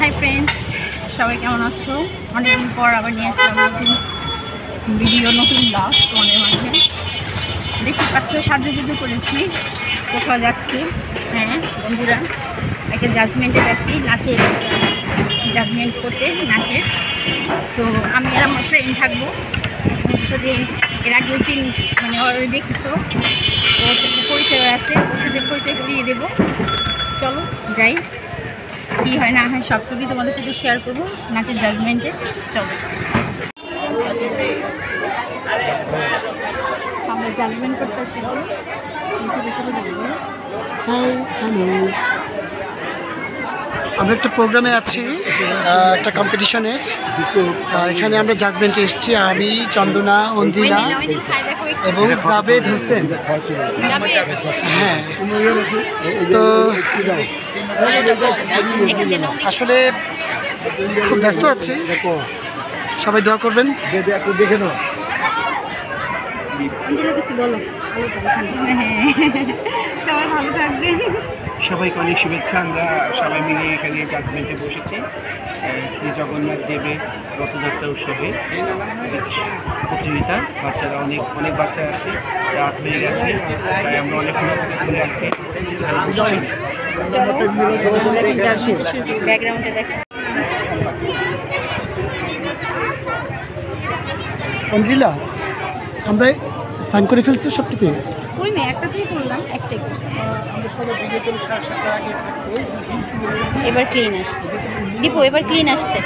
Hi friends, সবাই কেমন আছো? অনেকদিন পর আবার নিয়ে আসলাম নতুন ভিডিও, নতুন ব্লগ তোমাদের মাঝে। দেখতে পাচ্ছ সাজুগুজু করেছি, কোথাও যাচ্ছি। হ্যাঁ বন্ধুরা, একটা জাজমেন্টে যাচ্ছি, নাচের জাজমেন্ট করতে, নাচের। তো আমি আর আমার ফ্রেন্ড থাকবো। সাথে এর আগেও মানে অলরেডি দেখেছো, ওর সাথে পরিচয় আছে, ওর সাথে পরিচয় করিয়ে দেবো। চলো যাই, কী হয় না হয় সব ছবি তোমাদের সাথে শেয়ার করবো নাচের জাজমেন্টে। চলো আমরা জাজমেন্ট করতে আছি, বলো চলে যাবো। হাই, হ্যালো, আমরা একটা প্রোগ্রামে আছি, একটা কম্পিটিশনের। এখানে আমরা জাজমেন্টে এসেছি, আমি, চন্দনা, অন্দিলা এবং জাভেদ হোসেন। হ্যাঁ, তো আসলে খুব ব্যস্ত আছি, সবাই দোয়া করবেন। সবাই ভালো থাকবেন, সবাইকে অনেক শুভেচ্ছা। আমরা সবাই মিলে এখানে জাজমেন্টে বসেছি শ্রী জগন্নাথ দেবের রথযাত্রা উৎসবে প্রতিযোগিতা। বাচ্চারা অনেক বাচ্চা আছে, রাত হয়ে গেছে, তাই আমরা অনেক করে আজকে ব্যাকগ্রাউন্ডে দেখো। অন্দ্রিলা, আমরা সাইন করে ফেলছি সবটিতে? ওই মেয়ে একটাতেই করলাম, একটাই করছি। এবার ক্লিন আসছে দীপু, এবার ক্লিন আসছে।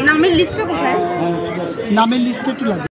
নামের লিস্টটা কোথায়? নামের লিস্টে একটু লাগবে।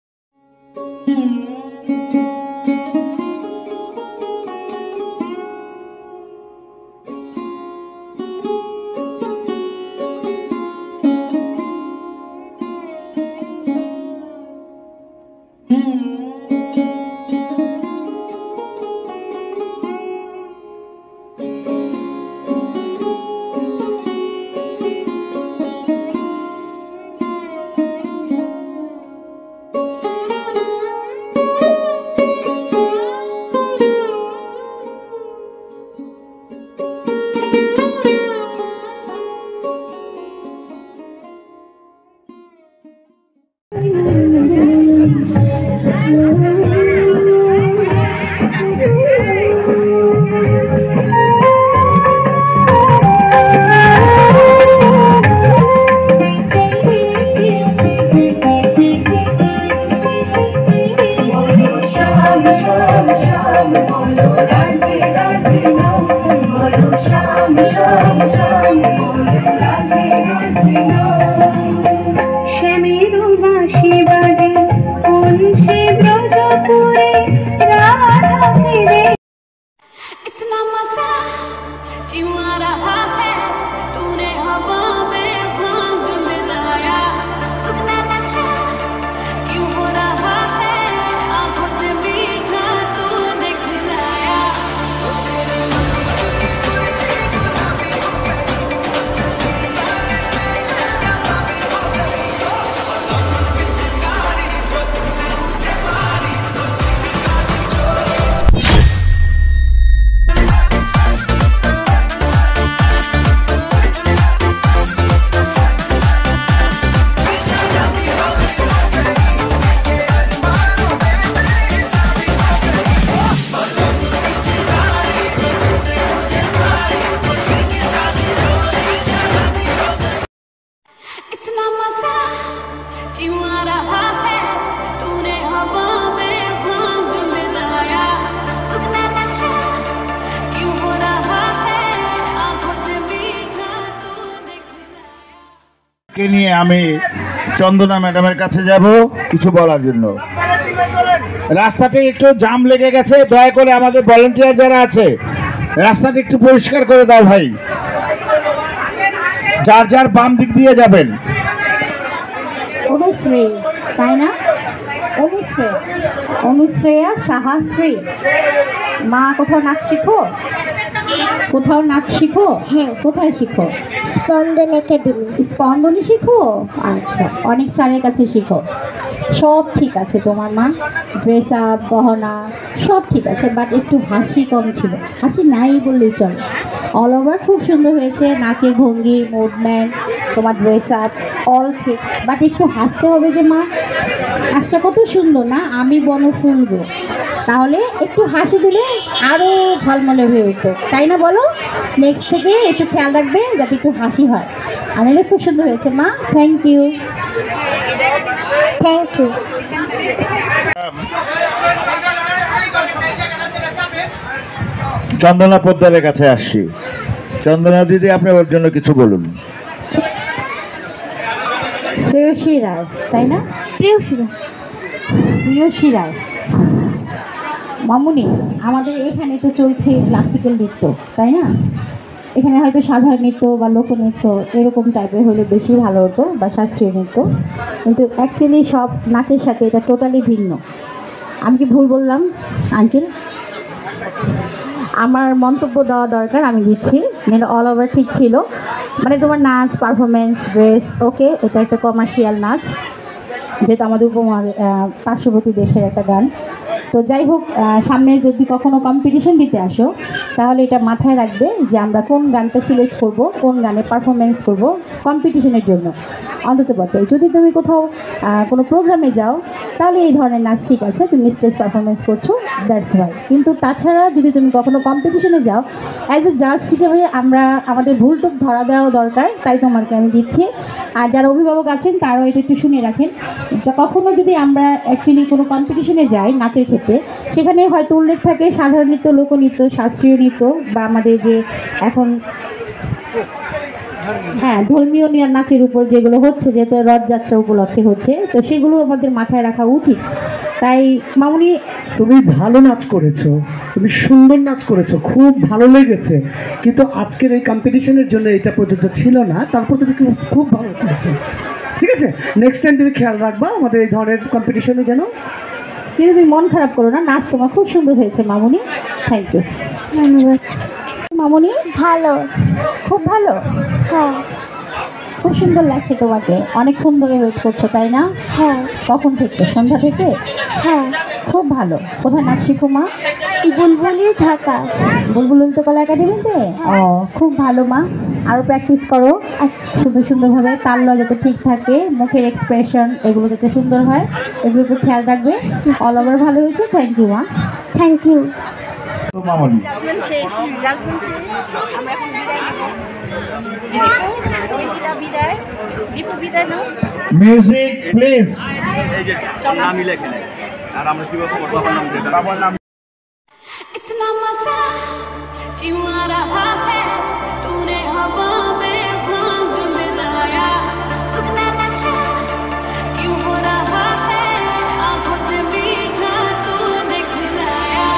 নিয়ে আমি চন্দনা ম্যাডামের কাছে যাব কিছু বলার জন্য। রাস্তাতে একটু জাম লেগে গেছে, দয়া করে আমাদের ভলান্টিয়ার যারা আছে রাস্তাটা একটু পরিষ্কার করে দাও ভাই। যার যার বাম দিক দিয়ে যাবেন। অনুশ্রী, তাই না? অনুশ্রেয়া সাহাশ্রী, মা কোথাও নাচ শিখো? হ্যাঁ, কোথায় শিখো? স্পন্দন একাডেমি। স্পন্দনে শিখো? আচ্ছা, অনেক স্যারের কাছে শিখো। সব ঠিক আছে তোমার মা, ড্রেস আপ, গহনা সব ঠিক আছে, বাট একটু হাসি কম ছিল। হাসি নাই বললেই চলে। অল ওভার খুব সুন্দর হয়েছে, নাচের ভঙ্গি, মুভমেন্ট, তোমার ড্রেস আপ অল ঠিক, বাট একটু হাসতে হবে যে মা, নাচটা কত সুন্দর না, আমি বনফুল গো, তাহলে একটু হাসি দিলে আরও ঝলমলে হয়ে উঠতো, তাই না বলো? নেক্সট থেকে একটু খেয়াল রাখবে যাতে একটু হাসি হয়। আনালে খুব সুন্দর হয়েছে মা, thank you. Thank you. Chandana পোদ্দারের কাছে আসছি। চন্দনা দিদি, আপনি ওর জন্য কিছু বলুন। শ্রেয়সী রায়, তাই না? প্রিয়সী রায়। প্রিয়সী রায়, মামুনি, আমাদের এখানে তো চলছে ক্লাসিক্যাল নৃত্য, তাই না? এখানে হয়তো সাধারণ নৃত্য বা লোকনৃত্য এরকম টাইপের হলে বেশি ভালো হতো, বা শাস্ত্রীয় নৃত্য, কিন্তু অ্যাকচুয়ালি সব নাচের সাথে এটা টোটালি ভিন্ন। আমি কি ভুল বললাম আঙ্কেল? আমার মন্তব্য দেওয়া দরকার, আমি দিচ্ছি। মানে অল ওভার ঠিক ছিল, মানে তোমার নাচ, পারফরমেন্স, ড্রেস ওকে, এটা একটা কমার্শিয়াল নাচ, যেটা আমাদের পার্শ্ববর্তী দেশের একটা গান। তো যাই হোক, সামনে যদি কখনো কম্পিটিশন দিতে আসো তাহলে এটা মাথায় রাখবে যে আমরা কোন গানটা সিলেক্ট করব, কোন গানে পারফরমেন্স করব কম্পিটিশনের জন্য। অন্তত পক্ষে যদি তুমি কোথাও কোনো প্রোগ্রামে যাও তাহলে এই ধরনের নাচ ঠিক আছে, তুমি স্টেজ পারফরমেন্স করছো, দ্যাটস ওয়াই। কিন্তু তাছাড়া যদি তুমি কখনো কম্পিটিশনে যাও, অ্যাজ এ জাজ হিসেবে আমরা আমাদের ভুলটুক ধরা দেওয়া দরকার, তাই তোমাকে আমি দিচ্ছি। আর যারা অভিভাবক আছেন তারাও এটা একটু শুনে রাখেন, কখনো যদি আমরা অ্যাকচুয়ালি কোনো কম্পিটিশনে যাই নাচের ক্ষেত্রে, সেখানে হয়তো উল্লেখ থাকে সাধারণ নৃত্য, লোকনৃত্য, শাস্ত্রীয় নৃত্য, বা আমাদের যে এখন ধর্মীয় নাচের উপর যেগুলো হচ্ছে, যেহেতু রথযাত্রা উপলক্ষে হচ্ছে, তো সেগুলো আমাদের মাথায় রাখা উচিত। তাই মামুনি, তুমি ভালো নাচ করেছো, তুমি সুন্দর নাচ করেছো, খুব ভালো লেগেছে, কিন্তু আজকের এই কম্পিটিশনের জন্য এটা প্রযোজ্য ছিল না, তারপর তুমি খুব ভালো করেছো। ঠিক আছে, নেক্সট টাইম তুমি খেয়াল রাখবা আমাদের এই ধরনের কম্পিটিশনে যেন। কিন্তু তুমি মন খারাপ করো না, নাচ তোমার খুব সুন্দর হয়েছে মামুনি, থ্যাংক ইউ। ধন্যবাদ মামুনি। ভালো, খুব ভালো। হ্যাঁ, খুব সুন্দর লাগছে তোমাকে, অনেকক্ষণ ধরে ওয়েট করছো তাই না? হ্যাঁ। কখন থেকে? সন্ধ্যা থেকে? হ্যাঁ। খুব ভালো। কোথায় নাচ শিখো মা? বুলবুলি, ঢাকা। বুলবুল ললিতকলা একাডেমিতে? ও, খুব ভালো মা, আরও প্র্যাকটিস করো। আচ্ছা, সুন্দরভাবে তাল লয় যাতে ঠিক থাকে, মুখের এক্সপ্রেশন এগুলো যাতে সুন্দর হয়, এগুলো একটু খেয়াল রাখবে। অল ওভার ভালো হয়েছে, থ্যাংক ইউ মা। Thank you. মামনি, জাজমেন্ট শেষ, আমরা এখন বিদায় নেব। বিদায়, দীপু বিদায় নাও। Music please. নামই লেখে নেই, আর আমরা কিভাবে বাবার নাম দেবো? বাবার নাম इतना मजा क्यों आ रहा है, तूने हवा में भांग मिलाया, अपना नशा क्यों हो रहा है, आंखों से मीठा तूने खिलाया।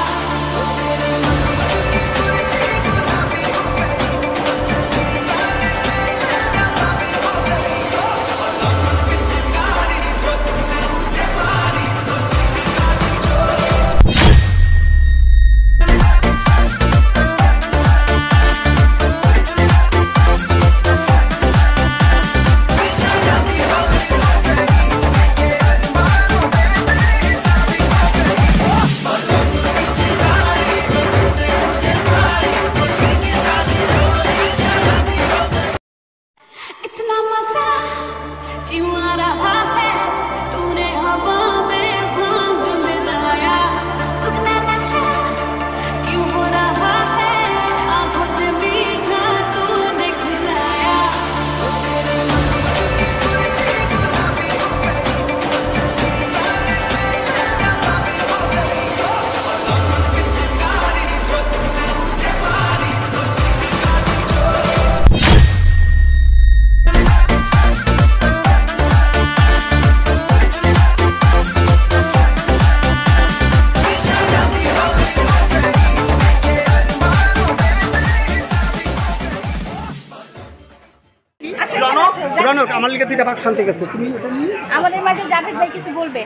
আমার লিগে 2টা বাক্স আনতে গেছে, তুমি এটা নিয়ে আমাদের মাঝে জাভেদ ভাই কিছু বলবে।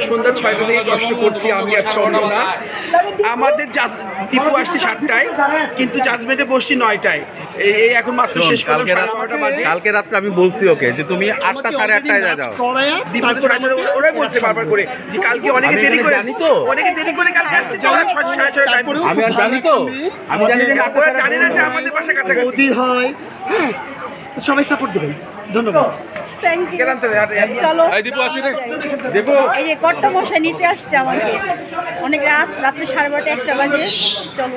সন্ধ্যা 6টা থেকে কষ্ট করছি আমি আর চন্দনা। আমাদের দীপু আসছে 7টায়, কিন্তু জাজমেন্টে বসছি 9টায়। এই এখন মাত্র শেষ করলাম, 12:30 বাজে। কালকে রাত্রে আমি বলছি ওকে যে তুমি 8টা 8:30টায় যাও। দীপু ওরাই বলছে বারবার করে যে কালকে অনেকে দেরি করে, জানি তো অনেকে দেরি করে কালকে আসছে, 6:30 টাইম। আমি আর জানি তো, আমি জানি যে ওরা জানে না যে আমাদের বাসা কাছাকাছি। যদি হয়, হ্যাঁ সবাই সাপোর্ট দেবেন। ধন্যবাদ। Thank you. গেলাম তো চলো এই দীপু আসি রে, দীপু এই যে কর্তা মশাই নিতে আসছে আমাকে, অনেক রাত, রাত্রে 12:30 1টা বাজে। চলো।